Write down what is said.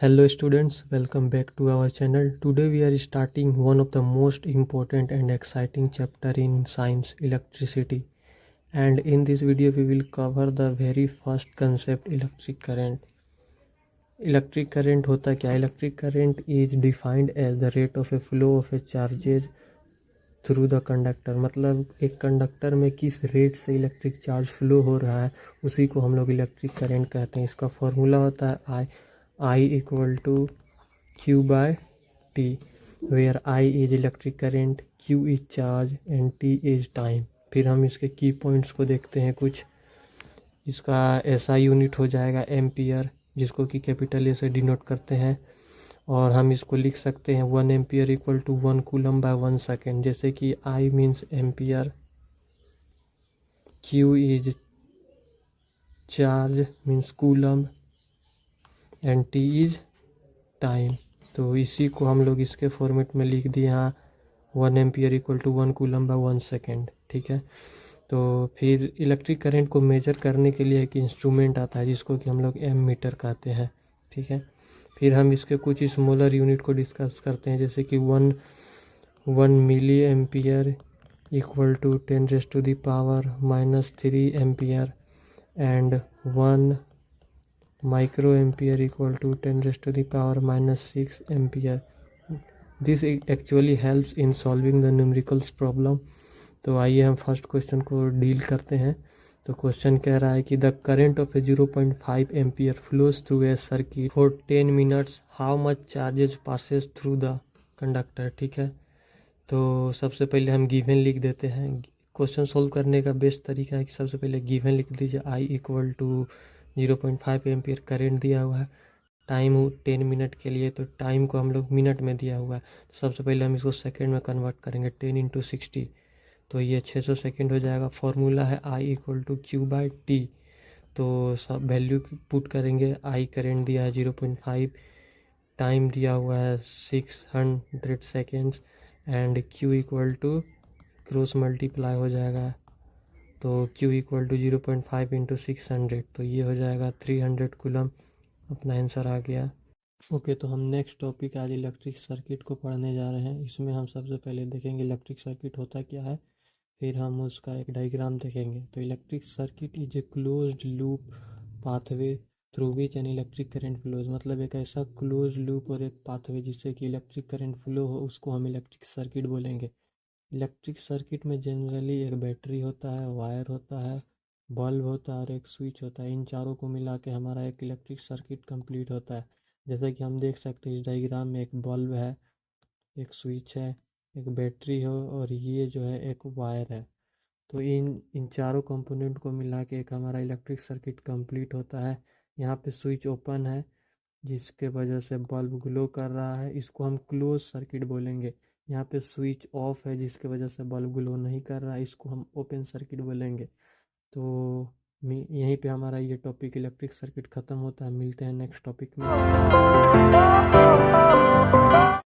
Hello students, welcome back to our channel. Today we are starting one of the most important and exciting chapter in science, electricity. And in this video we will cover the very first concept, electric current. Electric current होता क्या? Electric current is defined as the rate of a flow of a charges through the conductor. मतलब एक conductor में किस rate से electric charge flow हो रहा है उसी को हम लोग इलेक्ट्रिक करंट कहते हैं। इसका फॉर्मूला होता है I equal to Q by T, where I is electric current, Q is charge and T is time। फिर हम इसके की पॉइंट्स को देखते हैं कुछ। इसका ऐसा यूनिट हो जाएगा एम्पियर, जिसको कि कैपिटल ए से डिनोट करते हैं, और हम इसको लिख सकते हैं 1 ampere equal to 1 coulomb by 1 second. जैसे कि I means ampere, Q is charge means coulomb and T is time. तो इसी को हम लोग इसके फॉर्मेट में लिख दिए यहाँ 1 ampere equal to 1 coulomb by 1 second. ठीक है, तो फिर इलेक्ट्रिक करंट को मेजर करने के लिए एक इंस्ट्रूमेंट आता है जिसको कि हम लोग एम मीटर कहते हैं। ठीक है, फिर हम इसके कुछ स्मॉलर यूनिट को डिस्कस करते हैं, जैसे कि 1 milli ampere equal to 10⁻³ ampere and 1 micro ampere equal to 10⁻⁻6 ampere. This actually helps in solving the numericals problem। तो आइए हम फर्स्ट क्वेश्चन को डील करते हैं। तो क्वेश्चन कह रहा है कि the current of A 0.5 ampere flows through a circuit for 10 minutes, how much charges passes through the conductor. ठीक है, तो सबसे पहले हम गिवन लिख देते हैं। क्वेश्चन सोल्व करने का बेस्ट तरीका है कि सबसे पहले गिवन लिख दीजिए। आई इक्वल टू 0.5 एम्पियर करेंट दिया हुआ है, टाइम 10 मिनट के लिए, तो टाइम को हम लोग मिनट में दिया हुआ है। तो सबसे पहले हम इसको सेकेंड में कन्वर्ट करेंगे, 10 × 60, तो ये 600 सेकेंड हो जाएगा। फॉर्मूला है I equal to Q by T। तो सब वैल्यू पुट करेंगे। आई करेंट दिया है 0.5, टाइम दिया हुआ है 600 seconds and Q equal to cross multiply हो जाएगा, तो Q इक्वल टू 0.5 × 600, तो ये हो जाएगा 300 कूलम। अपना आंसर आ गया। ओके, तो हम नेक्स्ट टॉपिक आज इलेक्ट्रिक सर्किट को पढ़ने जा रहे हैं। इसमें हम सबसे पहले देखेंगे इलेक्ट्रिक सर्किट होता क्या है, फिर हम उसका एक डायग्राम देखेंगे। तो electric circuit is a closed loop pathway through which an electric current flows. मतलब एक ऐसा क्लोज लूप और एक पाथवे जिससे कि इलेक्ट्रिक करंट फ्लो हो, उसको हम इलेक्ट्रिक सर्किट बोलेंगे। इलेक्ट्रिक सर्किट में जनरली एक बैटरी होता है, वायर होता है, बल्ब होता है और एक स्विच होता है। इन चारों को मिला के हमारा एक इलेक्ट्रिक सर्किट कंप्लीट होता है। जैसा कि हम देख सकते हैं इस डायग्राम में, एक बल्ब है, एक स्विच है, एक बैटरी हो और ये जो है एक वायर है। तो इन चारों कंपोनेंट को मिला के एक हमारा इलेक्ट्रिक सर्किट कंप्लीट होता है। यहाँ पे स्विच ओपन है जिसके वजह से बल्ब ग्लो कर रहा है, इसको हम क्लोज सर्किट बोलेंगे। यहाँ पे स्विच ऑफ है जिसके वजह से बल्ब ग्लो नहीं कर रहा है, इसको हम ओपन सर्किट बोलेंगे। तो यहीं पे हमारा ये टॉपिक इलेक्ट्रिक सर्किट ख़त्म होता है। मिलते हैं नेक्स्ट टॉपिक में।